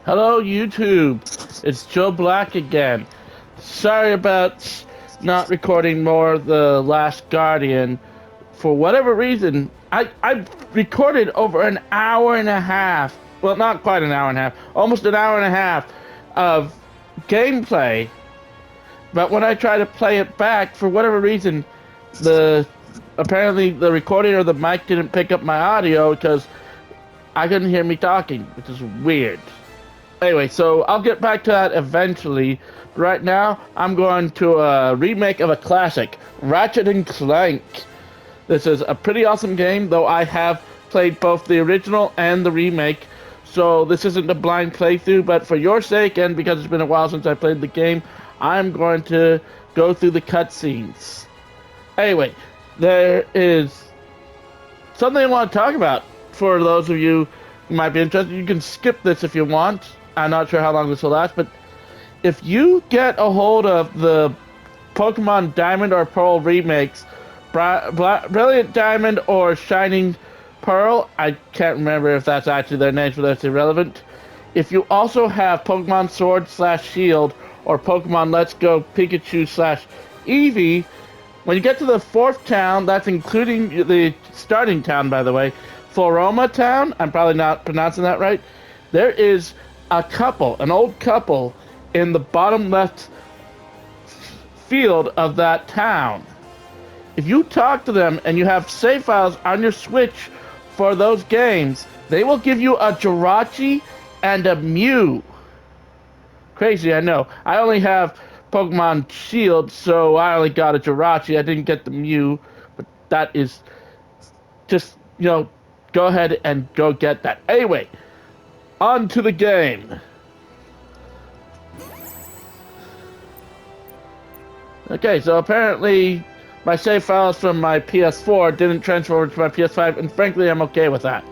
Hello, YouTube. It's Joe Black again. Sorry about not recording more of The Last Guardian. For whatever reason, I recorded over an hour and a half. Well, not quite an hour and a half. Almost an hour and a half of gameplay. But when I try to play it back, for whatever reason, the apparently the recording or the mic didn't pick up my audio because I couldn't hear me talking, which is weird. Anyway, so I'll get back to that eventually. Right now, I'm going to a remake of a classic, Ratchet and Clank. This is a pretty awesome game, though I have played both the original and the remake. So this isn't a blind playthrough, but for your sake and because it's been a while since I played the game, I'm going to go through the cutscenes. Anyway, there is something I want to talk about for those of you who might be interested. You can skip this if you want. I'm not sure how long this will last, but if you get a hold of the Pokemon Diamond or Pearl remakes, Brilliant Diamond or Shining Pearl, I can't remember if that's actually their names, but that's irrelevant. If you also have Pokemon Sword / Shield or Pokemon Let's Go Pikachu / Eevee, when you get to the fourth town, that's including the starting town, by the way, Floroma Town, I'm probably not pronouncing that right, there is a couple, an old couple, in the bottom left field of that town. If you talk to them and you have save files on your Switch for those games, they will give you a Jirachi and a Mew. Crazy, I know. I only have Pokemon Shield, so I only got a Jirachi. I didn't get the Mew, but that is just, go ahead and go get that. Anyway, on to the game. Okay, so apparently my save files from my PS4 didn't transfer over to my PS5, and frankly, I'm okay with that.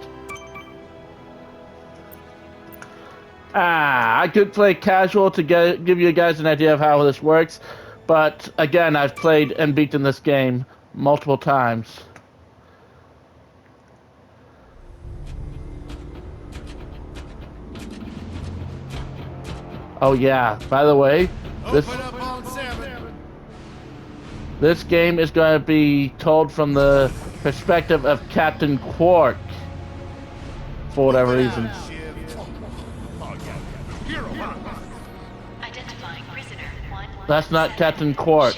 I could play casual to give you guys an idea of how this works, but again, I've played and beaten this game multiple times. Oh yeah, by the way, this game is going to be told from the perspective of Captain Quark, for whatever reason. That's not Captain Quark.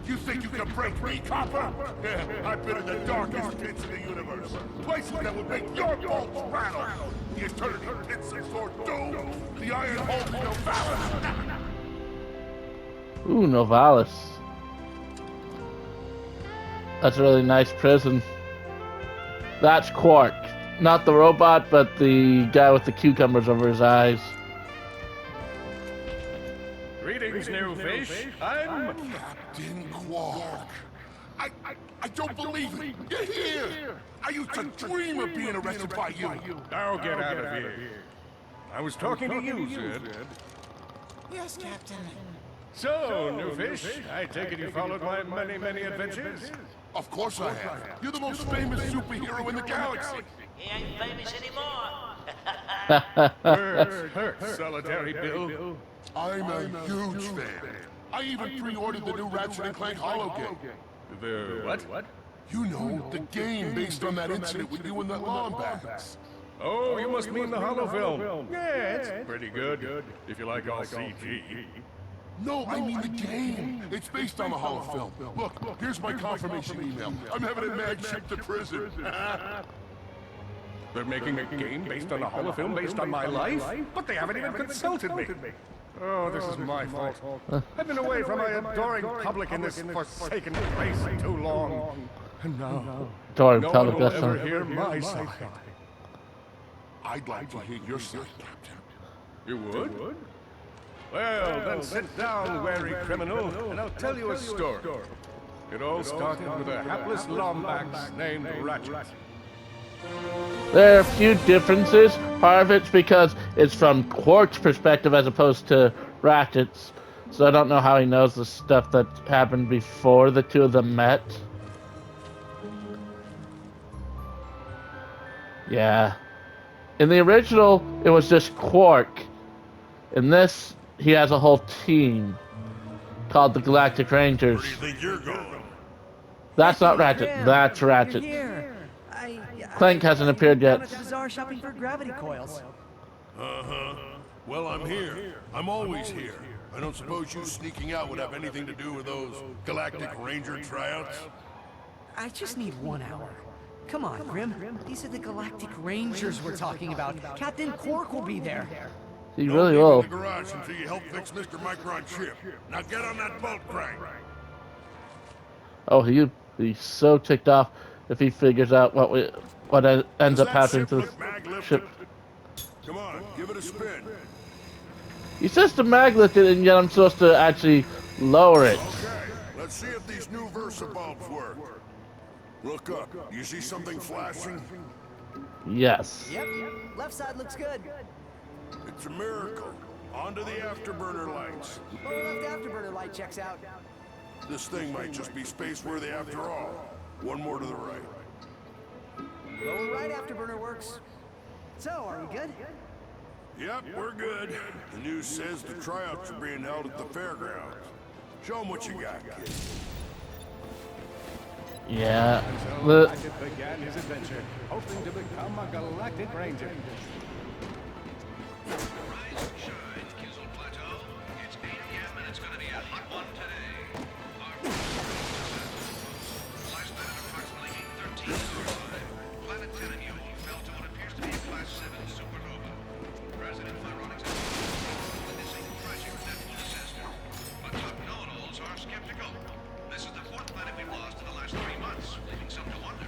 You think you can break me, Copper? Yeah, I've been in the darkest pits of the universe. Places that would make your bolts rattle. The Eternity Pits of Sword Doom. The Iron Hole of Novalis. Ooh, Novalis. That's a really nice prison. That's Quark. Not the robot, but the guy with the cucumbers over his eyes. Greetings, new fish. I'm Captain Quark. I don't believe it. You're here. I used to dream of being arrested by you. Now get out of here. I was talking to you, Sid. Yes, Captain. So, new fish, I take it you followed my many adventures? Of course I have. You're the most famous superhero in the galaxy. He ain't famous anymore. Hurt, solitary Bill. I'm a huge fan. I even pre-ordered the new Ratchet and Clank holo game. The what? You know, the game based on that incident with you and the lawn bags. Oh, you must mean the holo film. Yeah, it's pretty good, if you like all CG. No, I mean the game. It's based on the holo film. Look, here's my confirmation email. I'm having it mag shipped to prison. They're making a game based on a holo film based on my life? But they haven't even consulted me. Oh, this is my fault. I've been away from my adoring public in this forsaken place too long. And now, Adoring no public, one will that's ever not... hear my side. I'd like to hear your side, Captain. You would? Well, then sit down, wary criminal, and I'll tell you a story. It all started with a hapless lombax named Ratchet. There are a few differences. Part of it's because it's from Quark's perspective as opposed to Ratchet's. So I don't know how he knows the stuff that happened before the two of them met. Yeah. In the original, it was just Quark. In this, he has a whole team called the Galactic Rangers. Where do you think you're going? That's not Hey, Ratchet. Grim, That's you're Ratchet. here. Clank hasn't appeared Down yet. at the bazaar shopping for gravity coils. Uh-huh. Well, I'm here. I'm always here. I don't suppose you sneaking out would have anything to do with those Galactic Ranger tryouts? I just need 1 hour. Come on, Grim. These are the Galactic Rangers we're talking about. Captain Quark will be there. He Don't really leave will. in the garage until you help fix Mr. Micron's ship. Now get on that bolt crank. Oh, he'd be so ticked off if he figures out what ends up happening to the ship. Come on, give it a spin. He says to maglift it, and yet I'm supposed to actually lower it. Okay, let's see if these new Versa bulbs work. Look up. You see something flashing? Yes. Yep. Left side looks good. It's a miracle. Onto the afterburner lights. Left afterburner light checks out. This thing might just be space-worthy after all. One more to the right. Lower right afterburner works. So, are we good? Yep, we're good. The news says the tryouts are being held at the fairgrounds. Show them what you got, kid. Yeah. So Ratchet began his adventure, hoping to become a Galactic Ranger. Rise and shine, Kizzle Plateau. It's 8 a.m. and it's going to be a hot one today. Last night at approximately 8:13 our time, Planet Tenamule fell to what appears to be a Class 7 supernova. President Pyronics has called this a tragic natural disaster, but top know-it-alls are skeptical. This is the 4th planet we've lost in the last 3 months, leaving some to wonder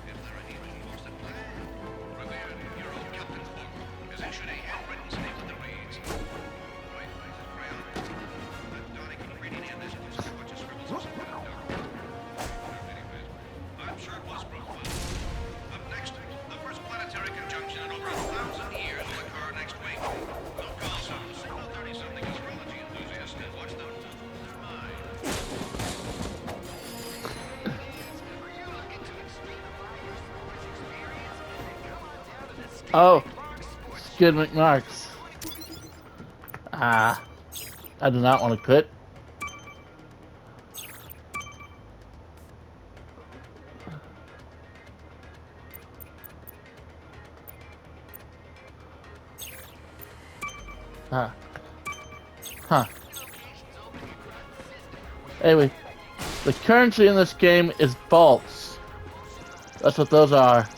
if there are even forced at play. Revered Hero Captain Quark has issued a handwritten statement that reads, "White face is crayon. That Donic ingredient is just as much as scribbles or something dark. I'm sure it was proof. Up next, the first planetary conjunction in over 1,000 years will occur next week. We'll call some single 30-something astrology enthusiasts and watch them lose their minds." Oh, Skid McMarks. I do not want to quit. Huh. Anyway, the currency in this game is bolts. That's what those are.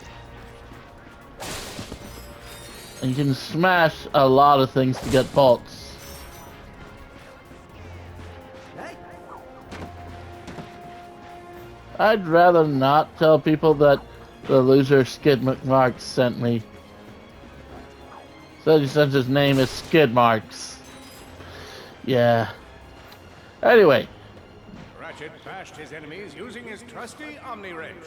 And you can smash a lot of things to get bolts. Hey, I'd rather not tell people that the loser Skid McMarks sent me. So he says his name is Skid Marks. Yeah. Anyway, Ratchet bashed his enemies using his trusty Omni Wrench.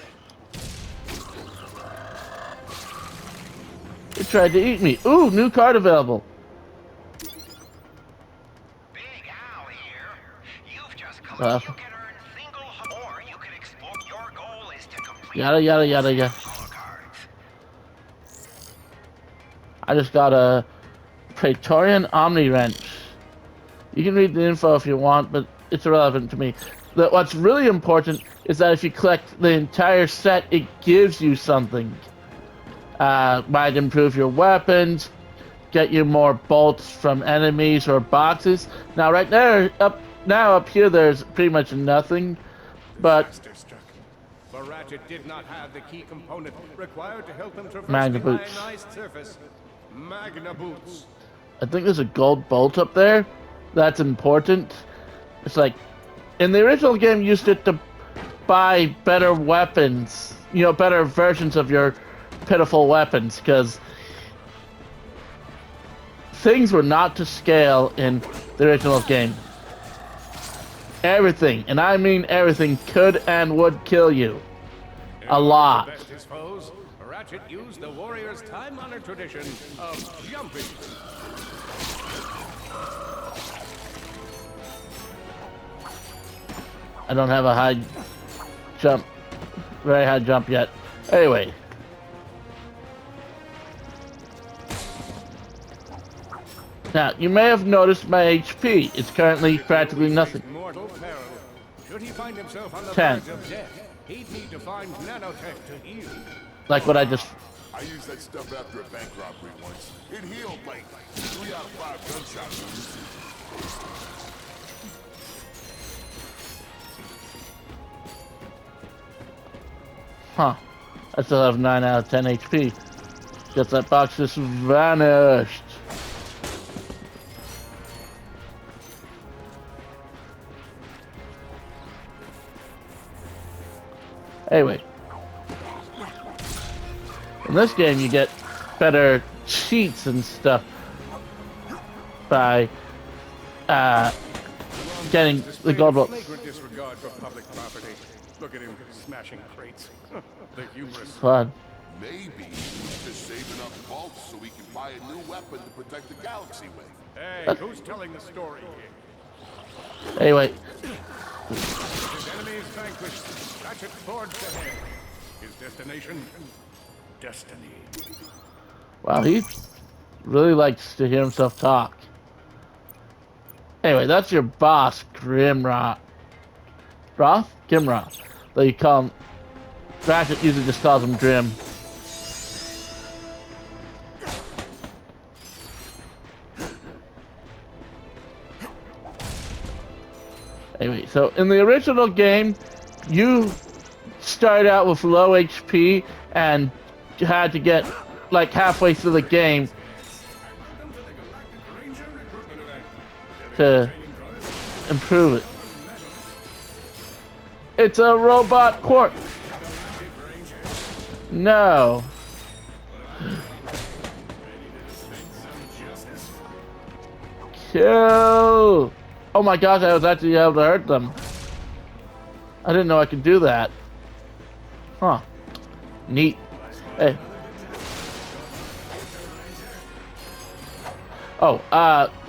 he tried to eat me. Ooh, new card available. Big Al here. You've just come. Uh. You can earn single, or you can explore. Your goal is to complete Yada yada yada yada. holo cards. I just got a Praetorian Omni Wrench. You can read the info if you want, but it's irrelevant to me. What's really important is that if you collect the entire set, it gives you something. Might improve your weapons, get you more bolts from enemies or boxes. Now, right there, up here, there's pretty much nothing, but Master struck. But Ratchet did not have the key component required to help him traverse Magna the boots. ionized surface. Magna boots. I think there's a gold bolt up there. That's important. It's like, in the original game, you used it to buy better weapons, better versions of your pitiful weapons, because things were not to scale in the original game. Everything, and I mean everything, could and would kill you. A lot. To best his foes, Ratchet used the warrior's time-honored tradition of jumping. I don't have a high jump, very high jump yet. Anyway. Now, you may have noticed my HP. It's currently practically nothing. Mortal peril. Should he find himself on the 10. verge of death, he'd need to find nanotech to heal. Like what I just... I used that stuff after a bank robbery once. It healed like 3 out of 5 gunshot wounds. Huh. I still have 9 out of 10 HP. Guess that box just vanished. Anyway. In this game, you get better cheats and stuff by getting the gold vault. Flagrant disregard for public property. Look at him smashing crates. The hubris. Fun. Maybe he's just saving up vaults so he can buy a new weapon to protect the galaxy with. Hey, who's telling the story here? Anyway, His enemies vanquished. Ratchet forged ahead. His destination? Destiny. wow, he really likes to hear himself talk. Anyway, that's your boss, Grimroth. Roth? Grimroth. Though you call him... Ratchet usually just calls him Grim. Anyway, so in the original game, you start out with low HP and had to get like halfway through the game to improve it. It's a robot quark. No. Kill. Oh my gosh, I was actually able to hurt them. I didn't know I could do that. Huh. Neat. Hey. Oh,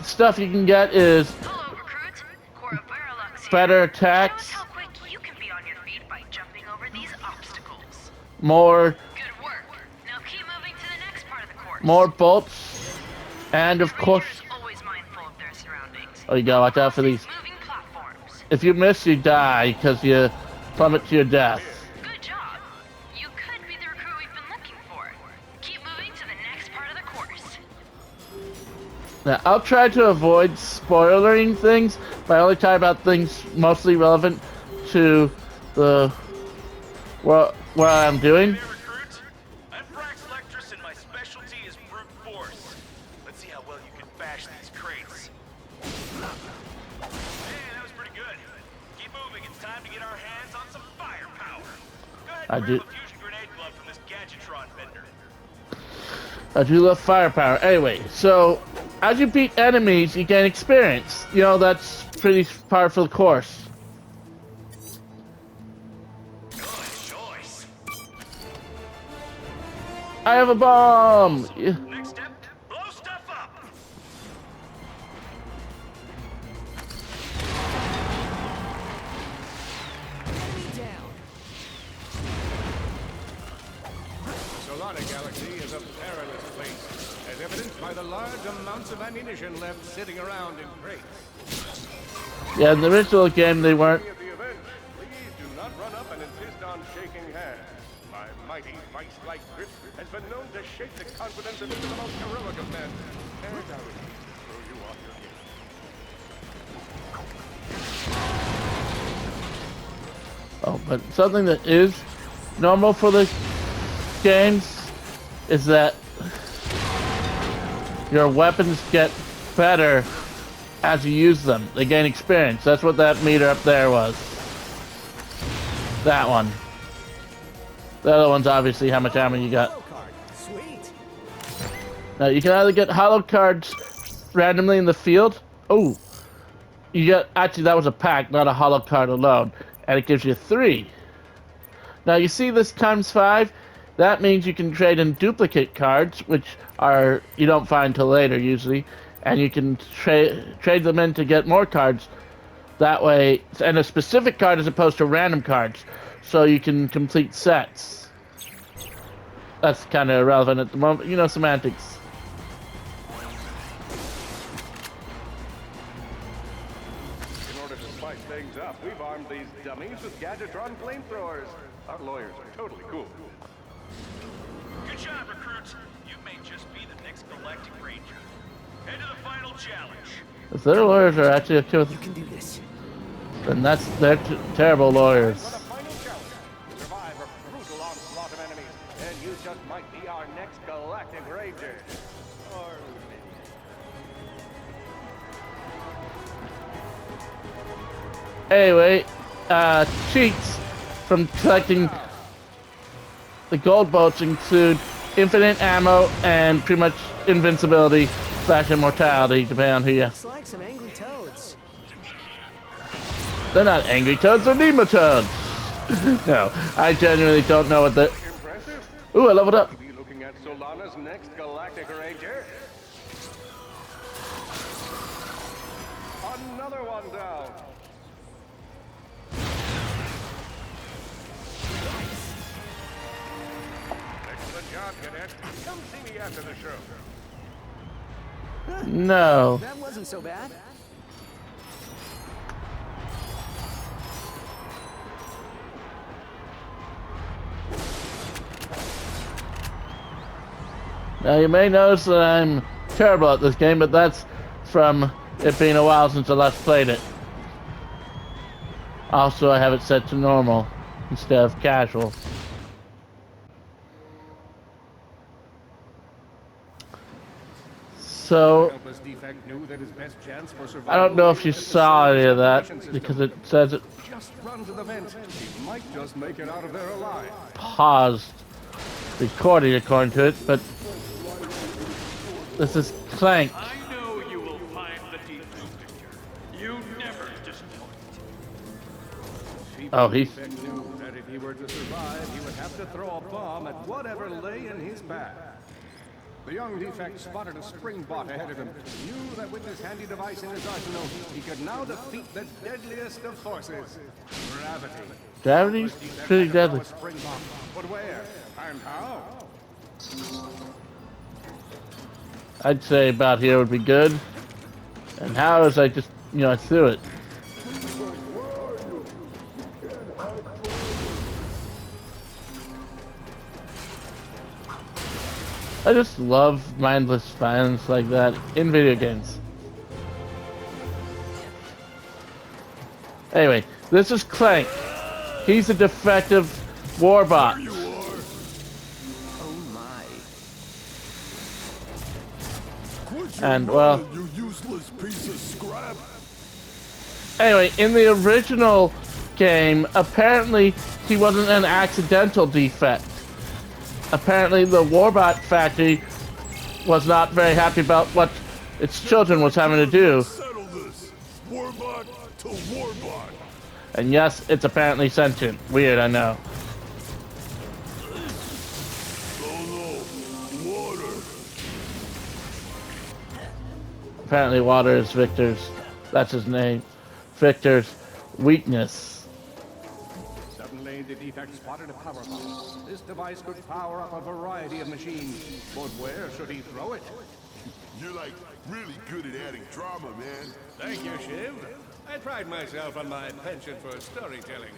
stuff you can get is Hello, recruits. Cora Verilux here. better Show us attacks, how quick you can be on your feet by jumping over these obstacles. more Good work. Now keep moving to the next part of the course. more bolts, and of course, Rangers always mindful of their surroundings. oh, you gotta watch out for these. Moving platforms. If you miss, you die because you plummet to your death. Good job. You could be the recruit we've been looking for. Keep moving to the next part of the course. Now, I'll try to avoid spoiling things, but I only talk about things mostly relevant to the what I'm doing. Hey, recruits. I'm Brax Lectress, and my specialty is brute force. Let's see how well you can bash these crates. Hey, that was pretty good. Keep moving. It's time to get our hands on some firepower. Go ahead I and do- grab a fusion grenade glove from this Gadgetron vendor. I do love firepower. Anyway, so as you beat enemies, you gain experience. You know, that's pretty par for the course. Good choice. I have a bomb! Yeah. Next step, blow stuff up. The Solana Galaxy is a perilous place, as evidenced by the large amounts of ammunition left sitting around in crates. Yeah, in the original game, they weren't. At the event, please do not run up and insist on shaking hands. My mighty vice-like grip has been known to shake the confidence of even the most heroic of men. And I would throw you off your game. Oh, but something that is normal for the games is that your weapons get better as you use them. They gain experience. That's what that meter up there was. That one. The other one's obviously how much ammo you got. Card. Sweet. Now you can either get hollow cards randomly in the field. Oh, you get, actually that was a pack, not a hollow card alone, and it gives you 3. Now you see this times 5. That means you can trade in duplicate cards, which are you don't find till later usually, and you can trade them in to get more cards. That way, and a specific card as opposed to random cards, so you can complete sets. That's kind of irrelevant at the moment, you know, semantics. We've armed these dummies with Gadgetron flamethrowers. Our lawyers are totally cool. Good job, recruits. You may just be the next Galactic Ranger. Head to the final challenge. If their lawyers are actually okay with, You can do this. then they're terrible lawyers. For the final challenge, survive a brutal onslaught of enemies, and you just might be our next Galactic Ranger. Or Anyway, cheats from collecting the gold bolts include infinite ammo and pretty much invincibility / immortality, depending on who you. Looks like some angry toads. They're not angry toads, they're nematodes. No, I genuinely don't know what the. impressive. Ooh, I leveled up. Be looking at Solana's next Galactic Ranger. Another one down. Excellent job, Cadet. Come see me after the show. No. That wasn't so bad. Now you may notice that I'm terrible at this game, but that's from it being a while since I last played it. Also, I have it set to normal instead of casual. So, Helpless Defect knew that his best chance for survival. I don't know if you saw any of that, because it says it Just run to the vent. He might just make it out of there alive. paused recording according to it, but this is Clank. I know you will find the defect, Victor. You never disappoint. Oh, he's Defect knew that if he were to survive, he would have to throw a bomb at whatever lay in his path. The young Defect spotted a spring bot ahead of him. He knew that with this handy device in his arsenal, he could now defeat the deadliest of forces, gravity. gravity's pretty deadly. A spring bomb, but where and how? I'd say about here would be good. And how is I just, I threw it. I just love mindless violence like that in video games. Anyway, this is Clank. He's a defective warbot. Oh my. And well, You useless piece of scrap. anyway, in the original game, apparently he wasn't an accidental defect. Apparently the Warbot factory was not very happy about what its children was having to do. Settle this. Warbot to Warbot. And yes, it's apparently sentient. Weird, I know. Oh no. Water. Apparently water is Victor's, that's his name, Victor's weakness. Suddenly, the Defect spotted a power bomb. This device could power up a variety of machines, but where should he throw it? You're like really good at adding drama, man. Thank you, Shiv. I pride myself on my penchant for storytelling.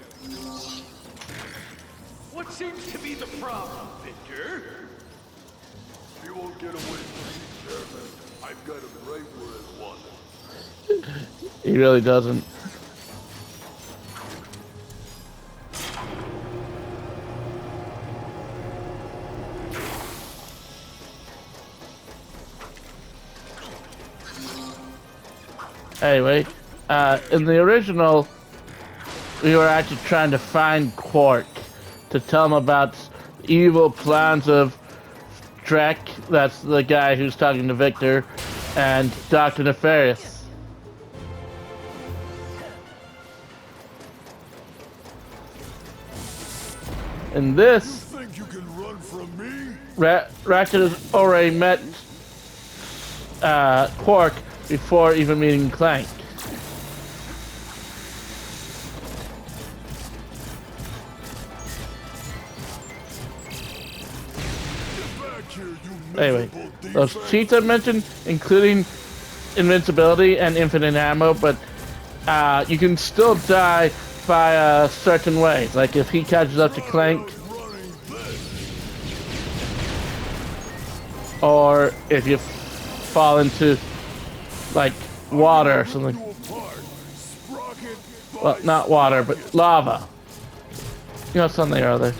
What seems to be the problem, Victor? You won't get away from me, Chairman. I've got him right where I want him. He really doesn't. Anyway, in the original, we were actually trying to find Quark to tell him about evil plans of Drek, that's the guy who's talking to Victor, and Dr. Nefarious. In this, Think you can run from me? Ratchet has already met Quark before even meeting Clank. Get back here, you Anyway, miserable those defect. cheats I mentioned, including invincibility and infinite ammo, but you can still die by certain ways. Like if he catches up to Clank, or if you fall into like water or something. Well, not water, but lava. You know, something or other.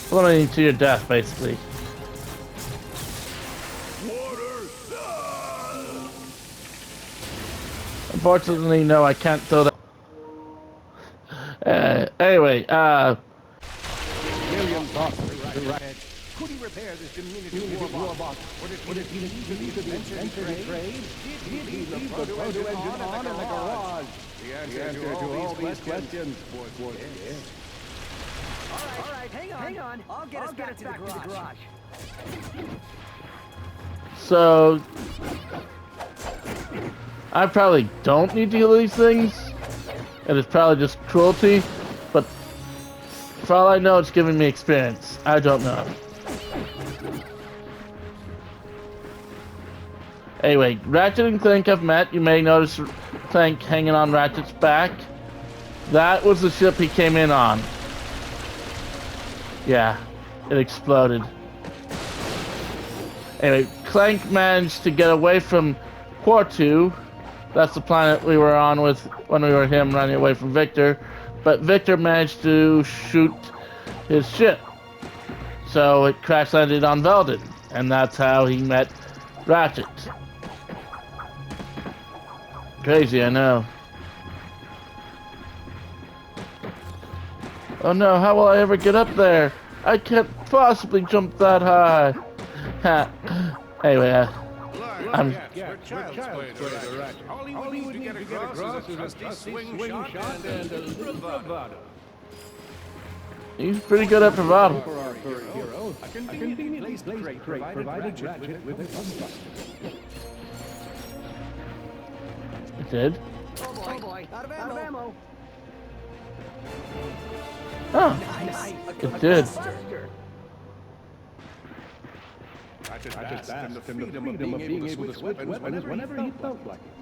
Plummeting to your death, basically. Unfortunately, no, I can't throw that. Anyway, Could he repair this diminutive warbox? Would it easily venture to trade? Did he leave the proto-engine on in the garage? The answer to all these questions was yes. All right, hang on. I'll get us back to the garage. so I probably don't need to heal these things, and it's probably just cruelty, but for all I know, it's giving me experience. I don't know. Anyway, Ratchet and Clank have met. You may notice Clank hanging on Ratchet's back. That was the ship he came in on. Yeah, it exploded. Anyway, Clank managed to get away from Quartu. That's the planet we were on with when we were him running away from Victor. But Victor managed to shoot his ship. So it crash landed on Veldin. And that's how he met Ratchet. Crazy, I know. Oh no, how will I ever get up there? I can't possibly jump that high. Ha. Anyway, I'm... All he would need to get across is a trusty swing shot and a little bravado. He's pretty good at bravado. For our third hero, a convenient place provided Ratchet with a gunbuster. It did? Oh boy, out of ammo. Oh, it did. Ratchet basked in the freedom of being able to switch weapons whenever he felt like it.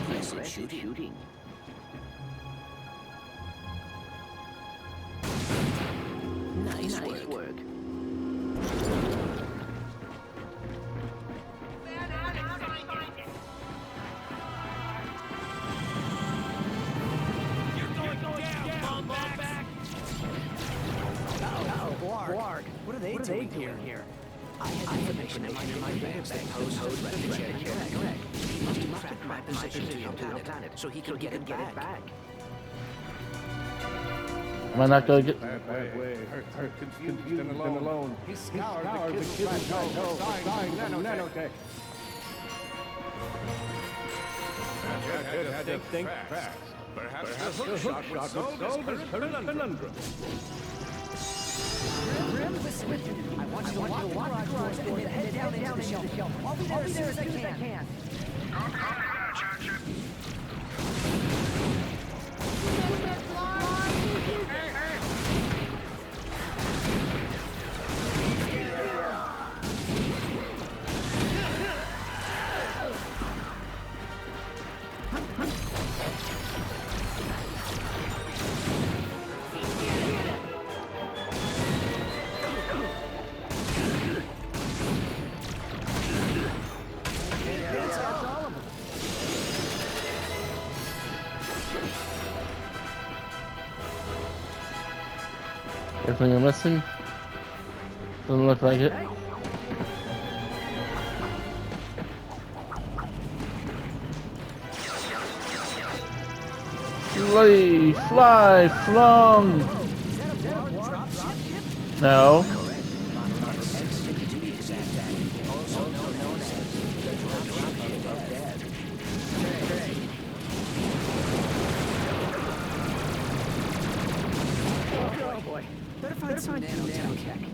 Aggressive shooting. Nice work. Blarg, what are they doing here? I had information in my bags that posed Ratchet. Correct. He must have tracked my position to your planet, so he could get it back. Am I not going to get... Hurt, confused and alone. He scoured the kid's plateau, dying nanotech. Think fast. Perhaps the hook shot would solve his current conundrum. Grim, listen. I want you to walk the garage doors and head down into the shelf. I'll be there as soon as I can. Copy that, Ratchet. Anything I'm missing? Doesn't look like it. Fly, flung! No. Oh boy, better find some nanotech.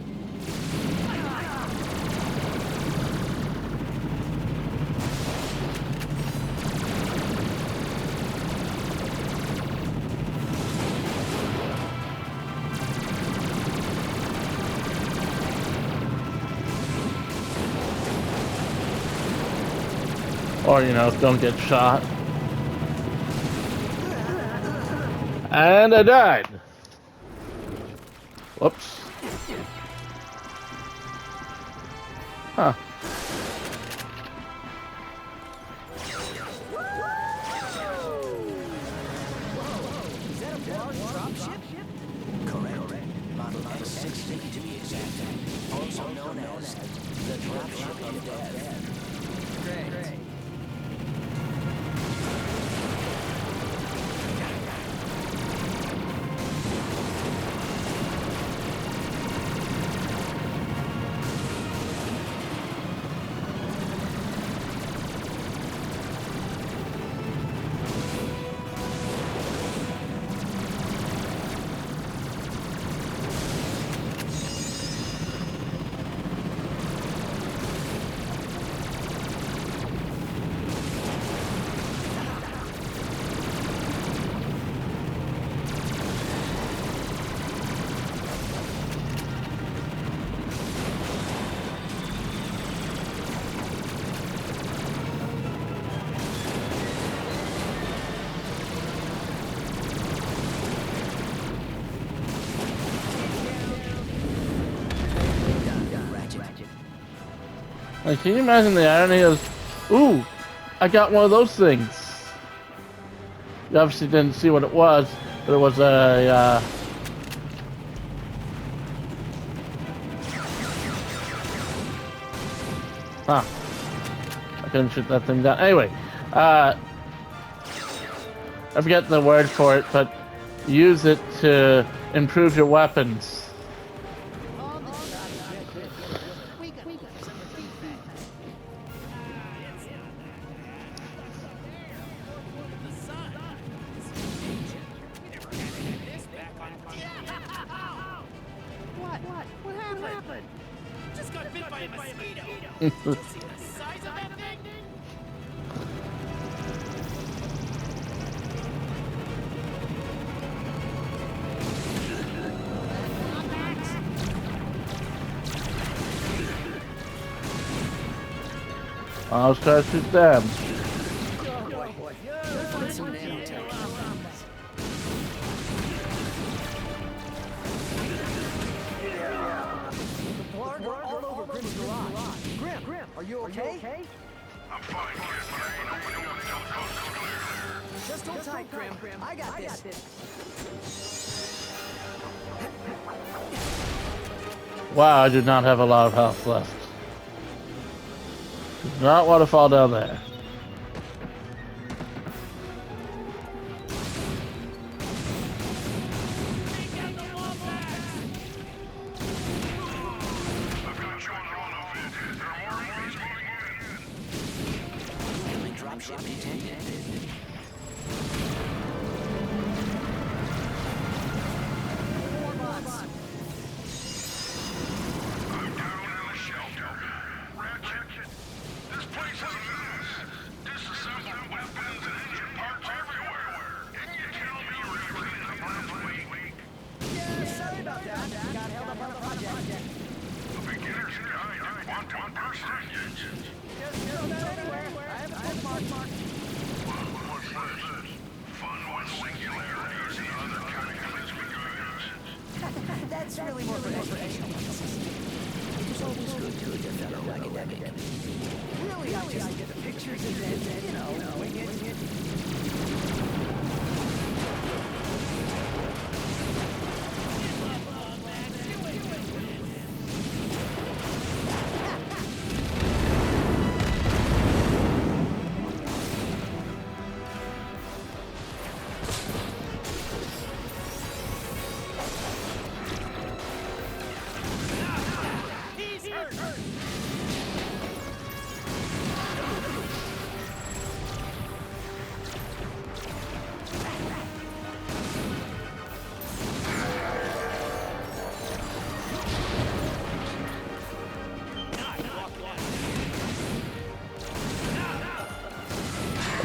Or, you know, don't get shot. And I died. Whoops. Huh. Is that a large dropship? Correct. Model S650 to be exact. Also known as the dropship of death. Great. Like, can you imagine the irony of, ooh, I got one of those things. You obviously didn't see what it was, but it was a, huh. I couldn't shoot that thing down. Anyway, I forget the word for it, but use it to improve your weapons. What happened? Just got bit by a mosquito. See the size of that thing? I was trying to shoot them. Grim, are you okay? I'm fine, kid, but I ain't opening up until the coast is clear. Just hold tight, Grim. I got this. Wow, I do not have a lot of health left. Do not want to fall down there. I've got you on the run of it. There are more enemies moving in. Enemy dropship detected. I'm down in the shelter. Ratchet, this place is a mess. Disassembled weapons and engine parts everywhere. And you tell me you're gonna clean it up last week? Yeah, sorry about that. Got held up on a project. A beginner's guide to quantum burst engines. Just throw that anywhere. I have a bookmark. What's this? Fun with singularities and other cataclysmic events. That's really more for educational purposes. It's always good to a fellow academic. Really, I just get the pictures and then, you know, wing it.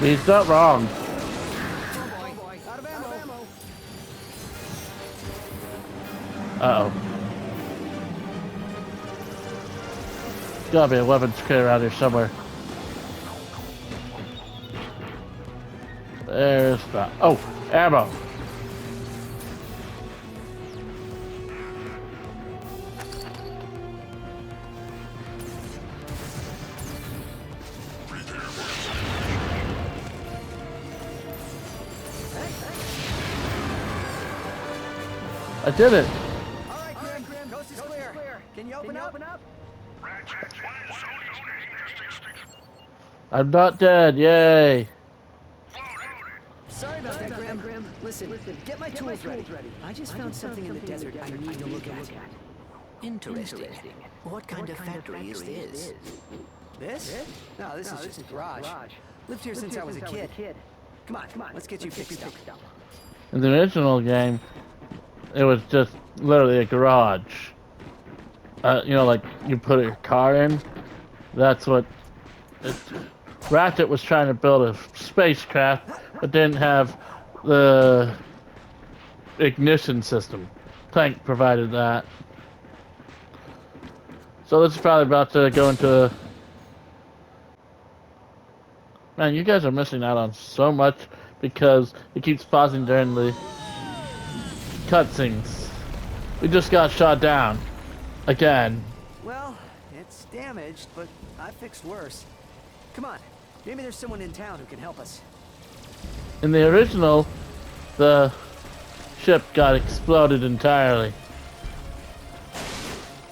He's not wrong. Uh-oh. Gotta be a weapons crate around here somewhere. Where's that? Oh, ammo. I did it. All right, Grim. Coast is clear. Can you open up? I'm not dead. Yay. Sorry about that, Grim. Listen, get my tools ready. I just found something in the desert I need to look at. Interesting. What kind of factory is this? This? No, this is just a garage. Lived here since I was a kid. Come on, let's get you fixed up. In the original game, it was just literally a garage. You know, like you put your car in. That's what. Ratchet was trying to build a spacecraft, but didn't have the ignition system. Clank provided that. So this is probably about to go into. Man, you guys are missing out on so much because it keeps pausing during the cutscenes. We just got shot down. Again. Well, it's damaged, but I fixed worse. Come on, maybe there's someone in town who can help us. In the original, the ship got exploded entirely.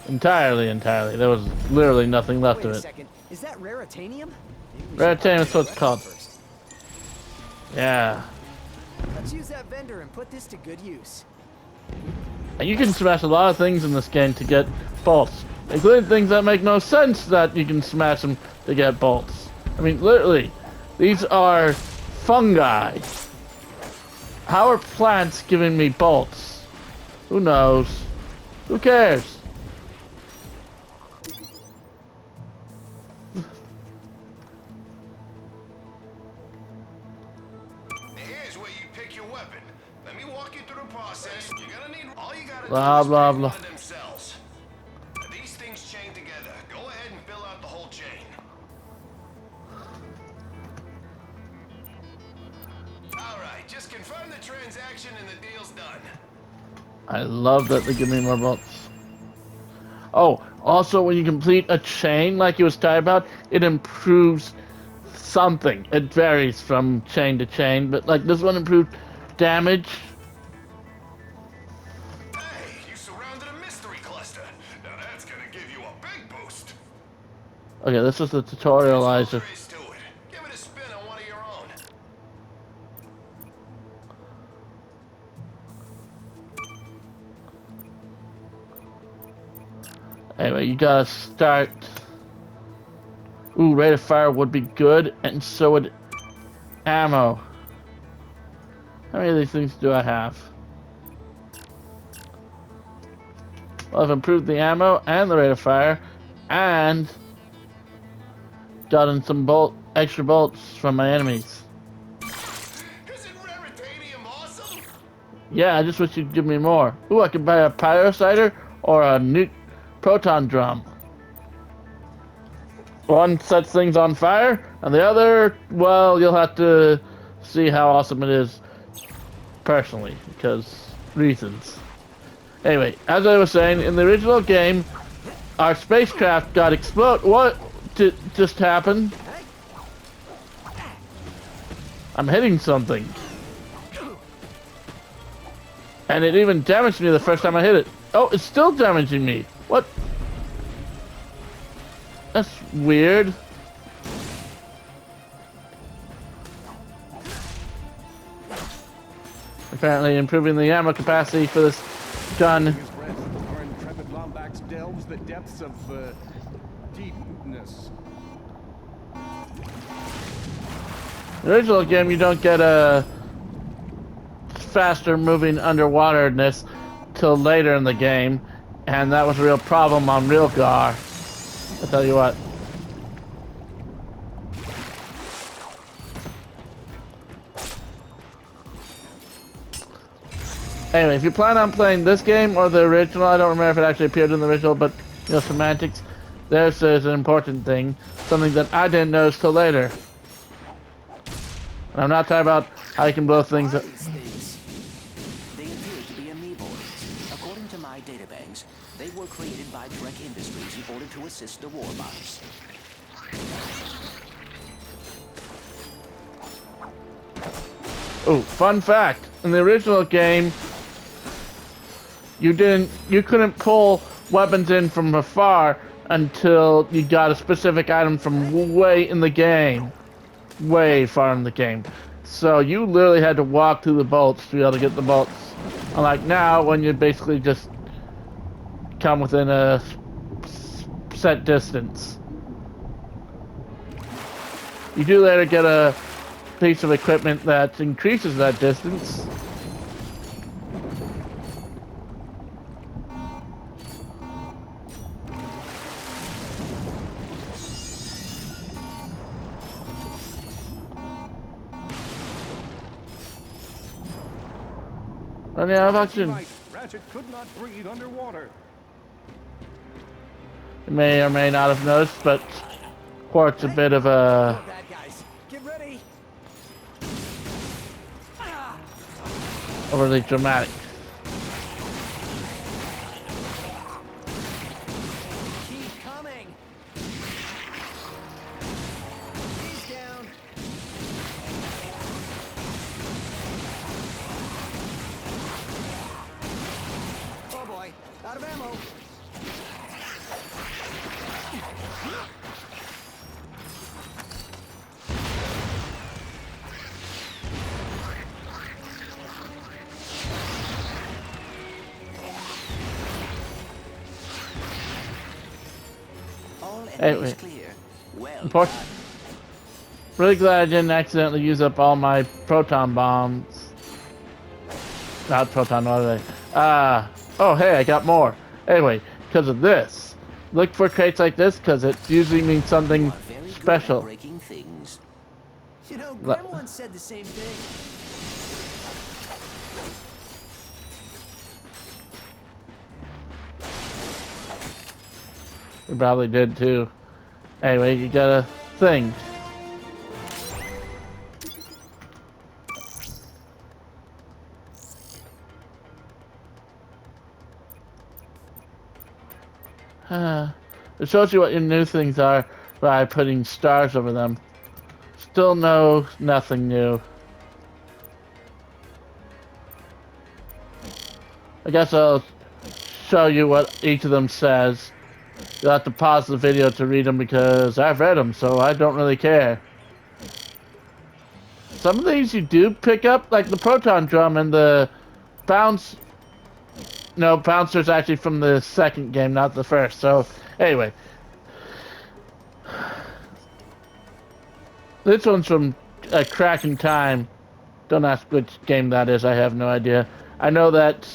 Entirely. There was literally nothing left of Wait a it. second, is that raritanium? Raritanium is what it's called. Yeah. Let's use that vendor and put this to good use. And you can smash a lot of things in this game to get bolts, including things that make no sense that you can smash them to get bolts. I mean, literally, these are fungi. How are plants giving me bolts? Who knows? Who cares? Here's where you pick your weapon. Let me walk you through the process. You're gonna need all you gotta Blah, do blah, is blah. pick one of them cells. These things chain together. Go ahead and fill out the whole chain. Alright, just confirm the transaction and the deal's done. I love that they give me more bolts. Oh, also when you complete a chain like you was talking about, it improves something. It varies from chain to chain, but like this one improved damage. Hey, you surrounded a mystery cluster. Now that's gonna give you a big boost. Okay, this is the tutorializer. There is to it. Give it a spin on one of your own. Anyway, you gotta start. Ooh, rate of fire would be good, and so would ammo. How many of these things do I have? Well, I've improved the ammo and the rate of fire, and gotten some extra bolts from my enemies. Isn't raritanium awesome? Yeah, I just wish you'd give me more. Ooh, I could buy a pyrocider or a proton drum. One sets things on fire, and the other, well, you'll have to see how awesome it is personally, because reasons. Anyway, as I was saying, in the original game, our spacecraft got exploded. What just happened? I'm hitting something. And it even damaged me the first time I hit it. Oh, it's still damaging me. What? That's weird. Apparently improving the ammo capacity for this gun. Our intrepid Lombax delves the depths of deepness. The original game, you don't get a faster moving underwaterness till later in the game, and that was a real problem on Real Gar. I'll tell you what. Anyway, if you plan on playing this game or the original, I don't remember if it actually appeared in the original, but you know, semantics, there's an important thing, something that I didn't notice till later. And I'm not talking about I can blow things up. These things? They appear to be amiiboids. According to my databanks, they were created by Trek Industries in order to assist the war bots. Oh, fun fact. In the original game, you couldn't pull weapons in from afar until you got a specific item from way in the game. Way far in the game. So you literally had to walk through the bolts to be able to get the bolts. Unlike now, when you basically just come within a set distance. You do later get a piece of equipment that increases that distance. And yeah, I've actually Ratchet could not breathe underwater. you may or may not have noticed, but Quark's a bit of a Bad guys, get ready. overly dramatic. Keep coming. He's down. Oh boy, out of ammo. All Anyway. enemies clear. Well Important. done. Really glad I didn't accidentally use up all my proton bombs. Not proton, what are they? Oh hey, I got more. Anyway, because of this. Look for crates like this, because it usually means something You are very good at special. breaking things. You know, Le- Grandma once said the same thing. You probably did too. Anyway, you got a thing. It shows you what your new things are by putting stars over them. Still nothing new. I guess I'll show you what each of them says. You'll have to pause the video to read them because I've read them, so I don't really care. Some of these you do pick up, like the proton drum and the bounce. No, bouncer's actually from the second game, not the first. So, anyway. This one's from a Cracking Time. Don't ask which game that is, I have no idea. I know that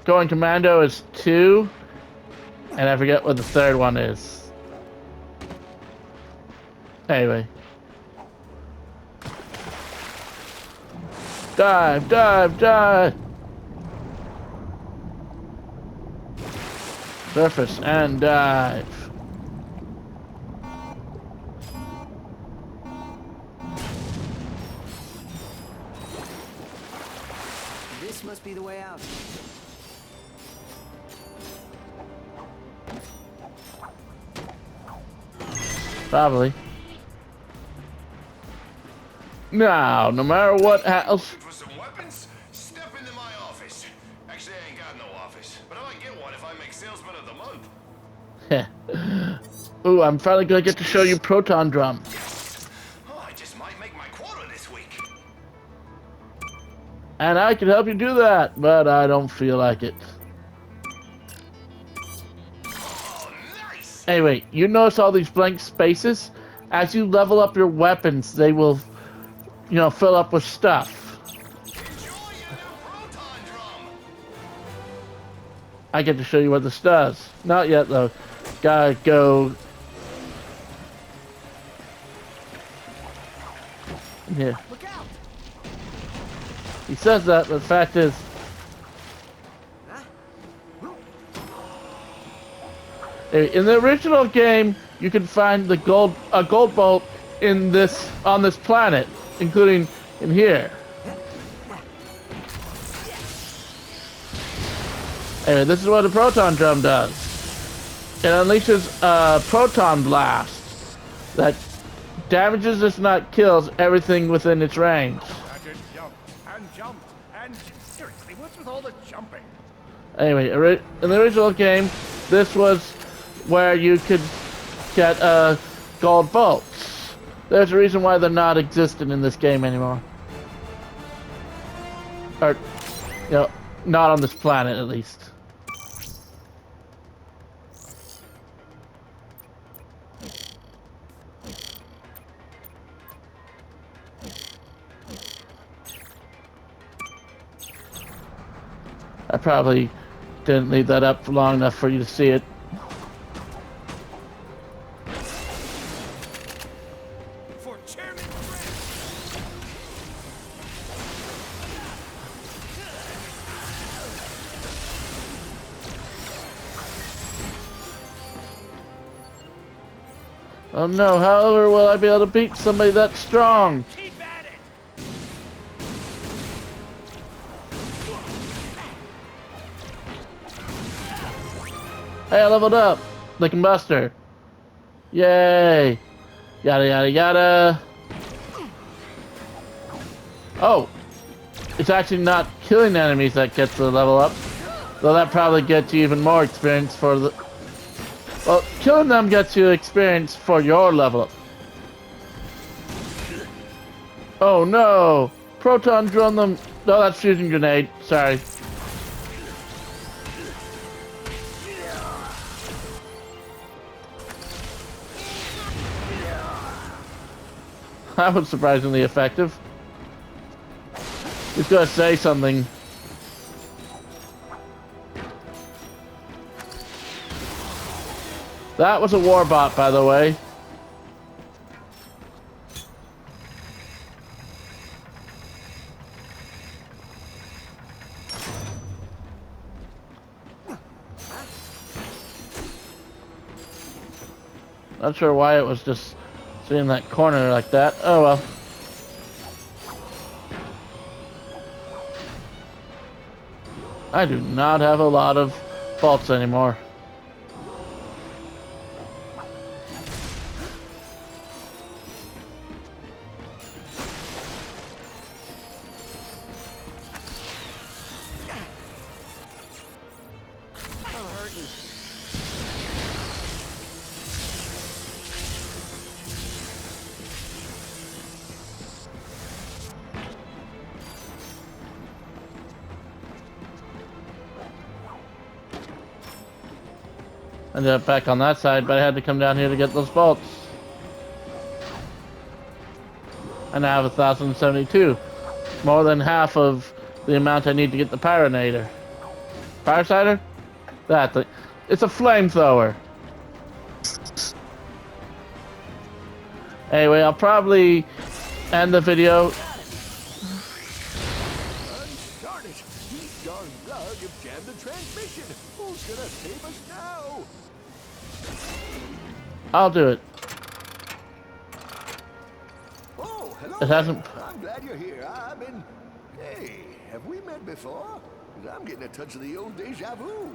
Going Commando is 2, and I forget what the third one is. Anyway. Dive, dive, dive! Surface and dive. This must be the way out. Probably. Now, no matter what else. For some weapons, step into my office. Actually, I ain't got no office, but I might get one if I make Salesman of the Month. Ooh, I'm finally gonna get to show you Proton Drum. Oh, I just might make my quota this week. And I can help you do that, but I don't feel like it. Oh, nice! Anyway, you notice all these blank spaces? As you level up your weapons, they will, fill up with stuff. Enjoy your new proton drum. I get to show you what this does. Not yet, though. Gotta go. Yeah. Look out! He says that, but the fact is, in the original game, you can find a gold bolt on this planet. including in here. Anyway, this is what a proton drum does. It unleashes a proton blast that damages, if not kills, everything within its range. Ratchet jumped and jumped and seriously, what's with all the jumping? Anyway, in the original game, this was where you could get gold bolts. There's a reason why they're not existent in this game anymore. Or, you know, not on this planet at least. I probably didn't leave that up long enough for you to see it. For Chairman Oh no, however will I be able to beat somebody that strong? Keep at it! Hey, I leveled up! Lick and Buster. Yay! Yada yada yada. Oh! It's actually not killing enemies that gets the level up. Though that probably gets you even more experience for the... Well, killing them gets you experience for your level up. Oh no! Proton drum them... No, that's fusion grenade. Sorry. That was surprisingly effective. He's gonna say something. That was a warbot, by the way. Not sure why it was just sitting in that corner like that. Oh well. I do not have a lot of faults anymore. Ended up back on that side, but I had to come down here to get those bolts. And I have 1,072. More than half of the amount I need to get the Pyrinator. Firesider? That thing. It's a flamethrower. Anyway, I'll probably end the video. Darn it! These darn blug have jammed the transmission. Who's gonna save us now? I'll do it. Oh, hello. It hasn't. I'm glad you're here. I've been... Hey, have we met before? 'Cause I'm getting a touch of the old deja vu.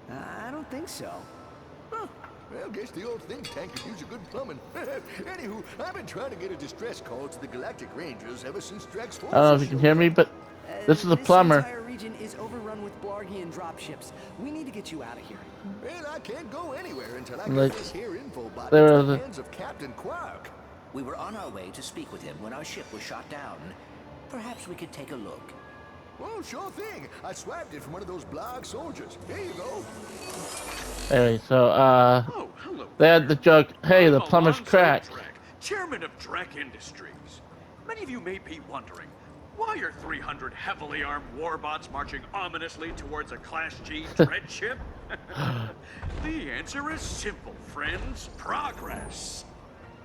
I don't think so. Huh. Well, guess the old think tank could use a good plumbing. Anywho, I've been trying to get a distress call to the Galactic Rangers ever since Drax Force. I don't know if you can hear me, but this is a plumber. This entire region is overrun with Blargian dropships. We need to get you out of here. Well, I can't go anywhere until I Like, get this here info bot there into are the the- hands of Captain Quark. We were on our way to speak with him when our ship was shot down. Perhaps we could take a look. Oh, sure thing. I swapped it from one of those Blarg soldiers. Here you go. Anyway, so, Oh, hello. they had the joke, hey, the I'm plumber's Alonzo cracked. Drek, chairman of Drek Industries. Many of you may be wondering, why are 300 heavily armed warbots marching ominously towards a Class G dread ship? The answer is simple, friends. Progress.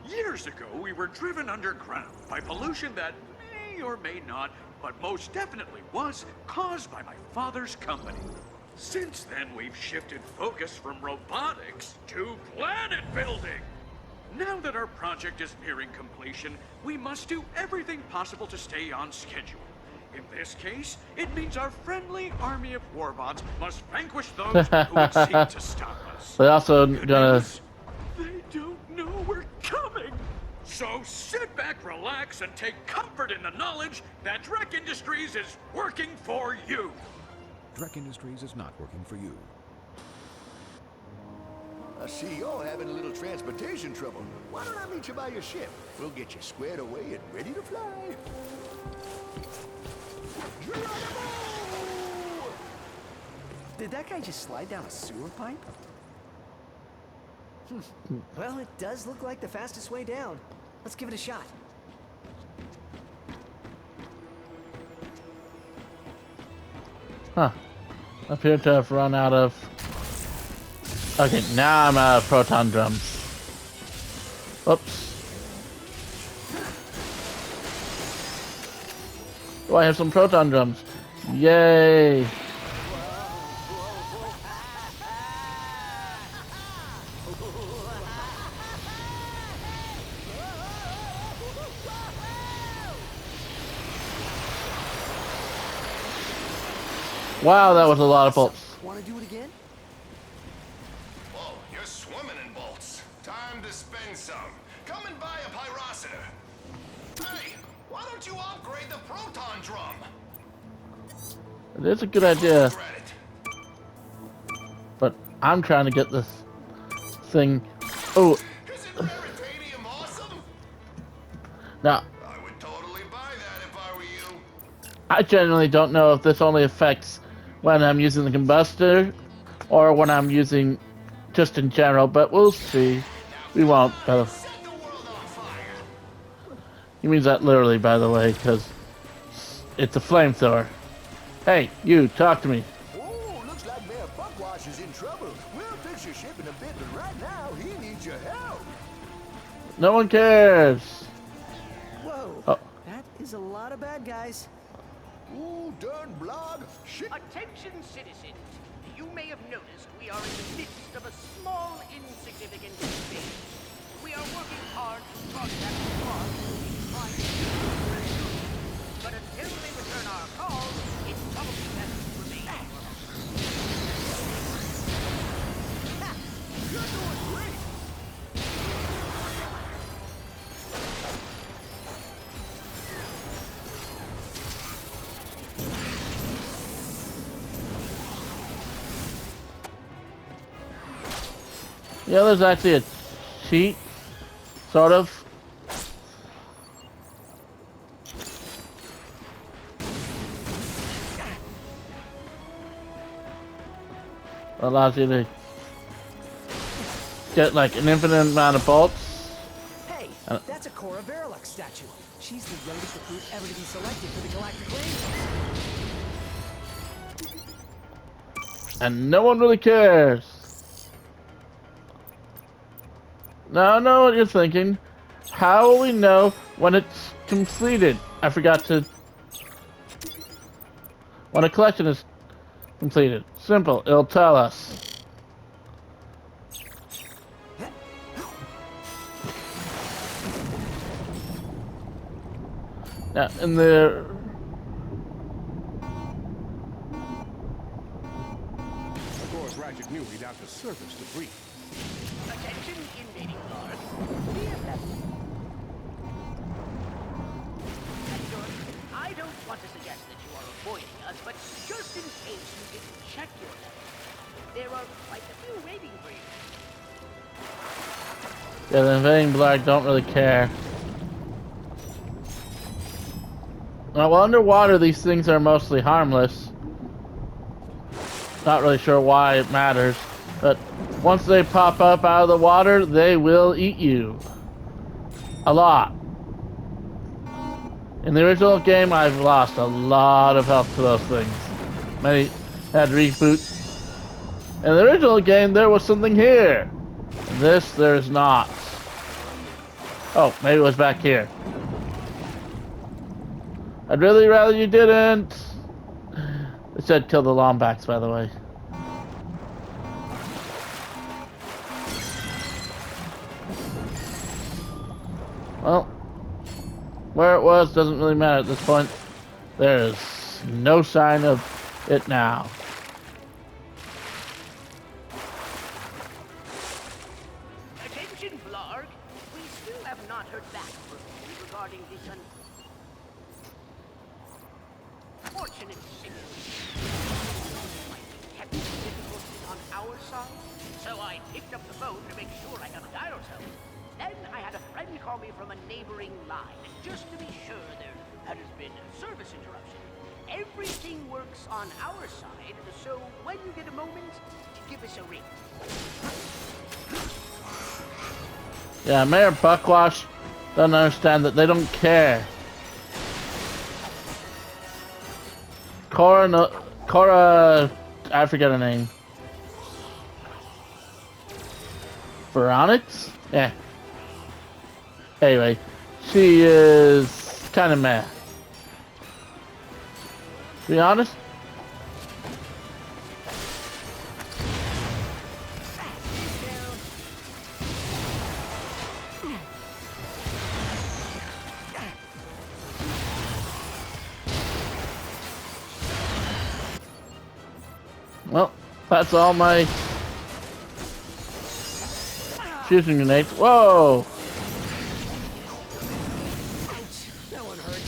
Years ago, we were driven underground by pollution that may or may not, but most definitely was, caused by my father's company. Since then, we've shifted focus from robotics to planet building. Now that our project is nearing completion, we must do everything possible to stay on schedule. In this case, it means our friendly army of warbots must vanquish those who would seek to stop us. They also Good gonna. news, they don't know we're coming. So sit back, relax, and take comfort in the knowledge that Drek Industries is working for you. Drek Industries is not working for you. I see you're having a little transportation trouble. Why don't I meet you by your ship? We'll get you squared away and ready to fly. Did that guy just slide down a sewer pipe? Well, it does look like the fastest way down. Let's give it a shot. Huh. Appear to have run out of. Okay, now I'm out of proton drums. Oops. Oh, I have some proton drums. Yay! Wow, that was a lot of bolts. Want to do it again? Whoa, you're swimming in bolts. Time to spend some. Come and buy a pyrocitor. Hey, why don't you upgrade the proton drum? It is a good idea, Regret it. but I'm trying to get this thing. Oh, Isn't Veritanium awesome? now I would totally buy that if I were you. I generally don't know if this only affects when I'm using the combustor or when I'm using just in general, but we'll see. We won't. Set the world on fire. He means that literally, by the way, because it's a flamethrower. Hey, you, talk to me. Oh, looks like Mayor Buckwash is in trouble. We'll fix your ship in a bit, but right now, he needs your help. No one cares. Whoa. Oh. That is a lot of bad guys. Ooh, darn blog. Shit. Attention, citizens. You may have noticed we are in the midst of a small, insignificant invasion. We are working hard to contact the boss and try to but until they return our calls, it's probably best to remain. You're doing great. Yeah, there's actually a cheat, sort of. Allows you to get like an infinite amount of bolts. Hey, that's a Cora Verilux statue. She's the youngest recruit ever to be selected for the Galactic Rangers. And no one really cares. Now I know what you're thinking. How will we know when it's completed? I forgot to... When a collection is completed. Simple, it'll tell us. Now, in the... Of course, Ratchet knew he'd have to surface to breathe. Attention, invading guards. Be a lesson. And George, I don't want to suggest that you are avoiding us, but just in case you didn't check your level, there are quite a few waiting for you. Yeah, the invading Black don't really care. Now, well, underwater, these things are mostly harmless. Not really sure why it matters, but once they pop up out of the water, they will eat you. A lot. In the original game, I've lost a lot of health to those things. Many had reboot. In the original game, there was something here. In this, there's not. Oh, maybe it was back here. I'd really rather you didn't. It said kill the Lombax, by the way. Well, where it was doesn't really matter at this point. There's no sign of it now. Attention, Blarg. We still have not heard back from you regarding this unfortunate situation. Technical difficulties on our side, so I picked up the phone to make sure I got a dial tone. Then I had a friend call me from a neighboring line, just to be sure there has been a service interruption. Everything works on our side, so when you get a moment, give us a ring. Yeah, Mayor Buckwash doesn't understand that they don't care. Cora, I forget her name. Veronix? Yeah. Anyway, she is kind of meh. To be honest. Well, that's all my fusion grenades. Whoa! That one hurt.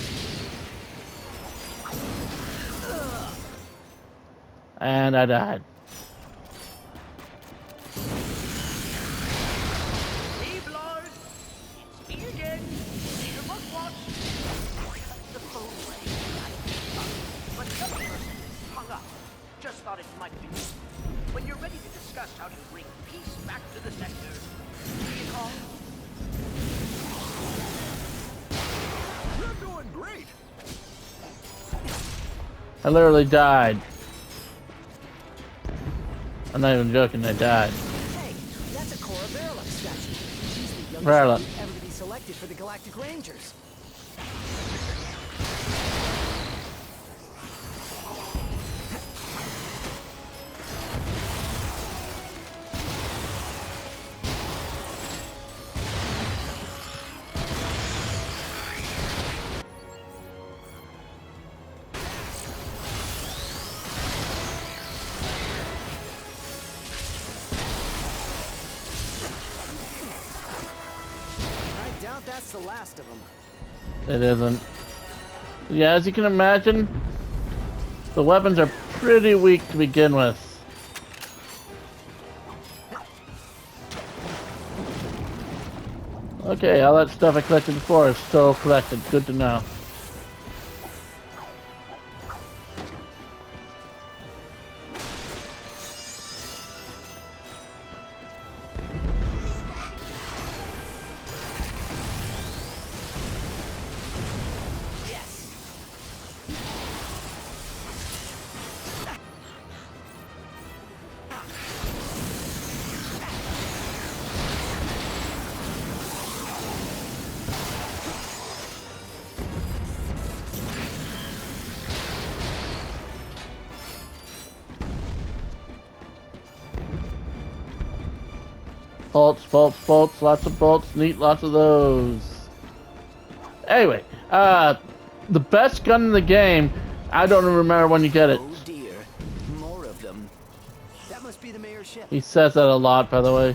And I died. Hey, Blarg. It's me again. Your Buckwatch. The phone rang. But the other person hung up. Just thought it might be. When you're ready to discuss how to bring peace back to the sector, give me a call. You're doing great. I literally died. I'm not even joking, I died. Hey, that's a Cora Verloc statue. She's the youngest Verloc. recruit ever to be selected for the Galactic Rangers. I doubt that's the last of them. It isn't. Yeah, as you can imagine, the weapons are pretty weak to begin with. Okay, all that stuff I collected before is still collected. Good to know. Bolts, bolts, bolts, lots of bolts, neat, lots of those. Anyway, the best gun in the game, I don't remember when you get it. Oh dear, more of them. That must be the mayor's ship. He says that a lot, by the way.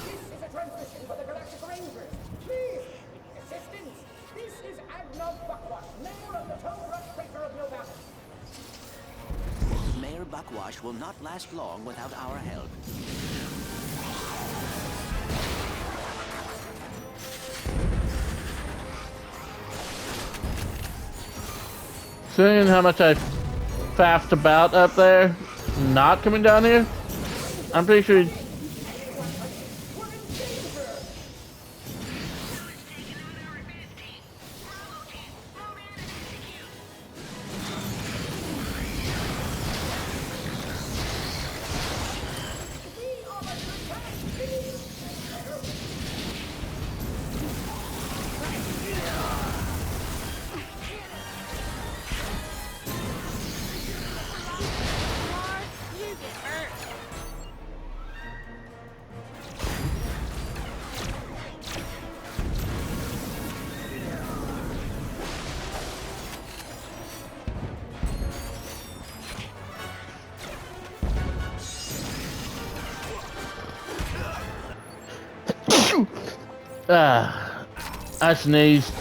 This is a transmission for the Galactic Rangers. Please, assistance. This is Admiral Buckwash, mayor of the Tundra Crater of Novak. Mayor Buckwash will not last long without our help. Seeing how much I faffed about up there, not coming down here, I'm pretty sure. Ah, I sneezed.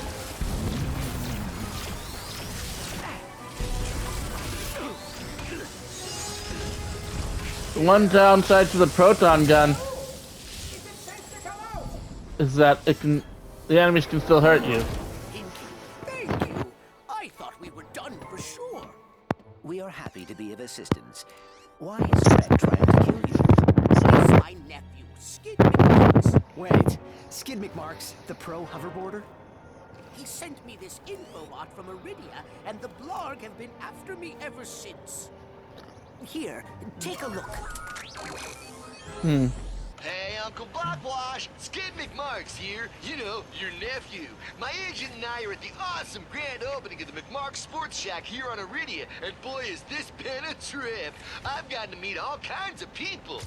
One downside to the proton gun is that the enemies can still hurt you. Thank you. I thought we were done for sure. We are happy to be of assistance. Why is Red trying to kill you? It's my nephew, Skid McMarks. Wait, Skid McMarks, the pro hoverboarder? He sent me this infobot from Iridia, and the Blarg have been after me ever since. Here, take a look. Hey, Uncle Blackwash! Skid McMarks here. You know, your nephew. My agent and I are at the awesome grand opening of the McMarks Sports Shack here on Iridia, and boy, is this been a trip. I've gotten to meet all kinds of people.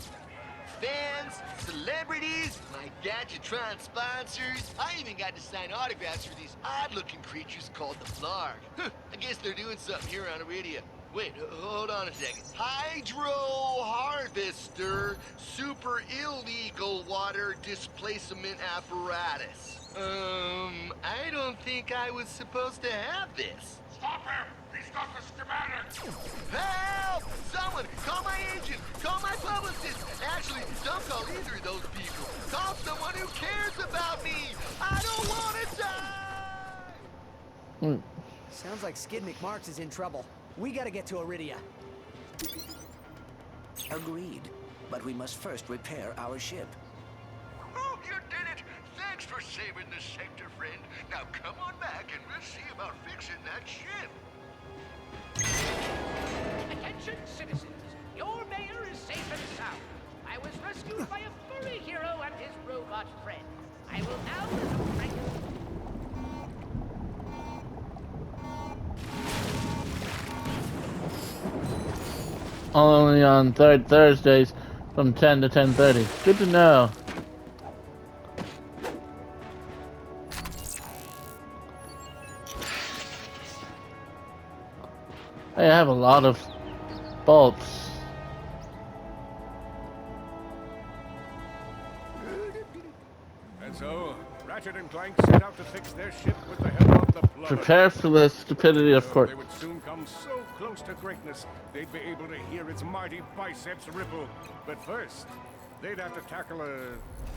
Fans, celebrities, my Gadgetron sponsors. I even got to sign autographs for these odd-looking creatures called the Blarg. I guess they're doing something here on Iridia. Wait, hold on a second. Hydro Harvester Super Illegal Water Displacement Apparatus. I don't think I was supposed to have this. Stop him! He's got the schematic! Help! Someone! Call my agent! Call my publicist! Actually, don't call either of those people. Call someone who cares about me! I don't want to die! Sounds like Skid McMarks is in trouble. We gotta get to Iridia. Agreed. But we must first repair our ship. Oh, you did it! Thanks for saving the sector, friend. Now come on back and we'll see about fixing that ship. Attention, citizens. Your mayor is safe and sound. I was rescued by a furry hero and his robot friend. I will now resume regular... Only on Thursdays from 10 to 10:30. Good to know. Hey, I have a lot of bolts. And so, Ratchet and Clank set out to fix their ship with the help of the plumber. Prepare for the stupidity of course. They would soon come so close to greatness, they'd be able to hear its mighty biceps ripple. But first, they'd have to tackle a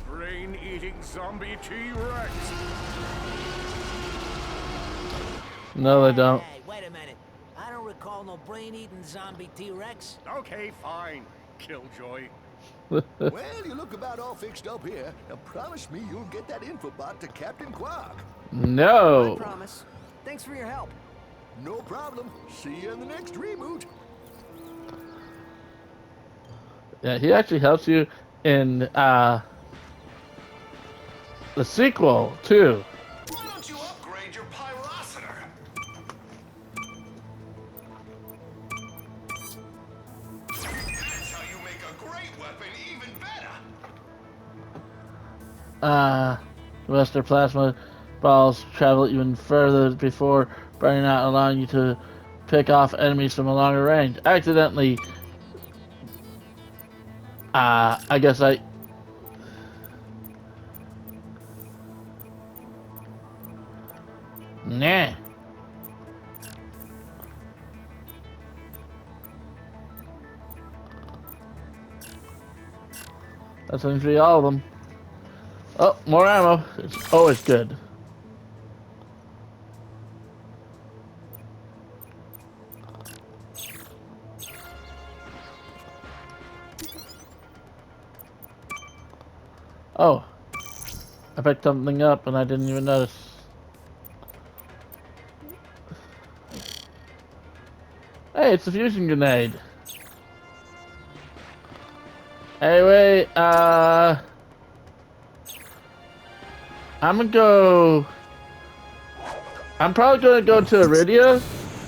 brain-eating zombie T-Rex. No, they don't. Hey, wait a minute. I don't recall no brain-eating zombie T-Rex. Okay, fine. Killjoy. Well, you look about all fixed up here. Now promise me you'll get that infobot to Captain Quark. No. I promise. Thanks for your help. No problem. See you in the next reboot. Yeah, he actually helps you in the sequel too. Why don't you upgrade your pyrocitor? That's how you make a great weapon even better. Rest their plasma balls travel even further before burning out, allowing you to pick off enemies from a longer range. Accidentally, I guess nah. That seems to be all of them. Oh, more ammo. It's always good. Oh, I picked something up and I didn't even notice. Hey, it's a fusion grenade. Anyway, I'm probably gonna go to Iridia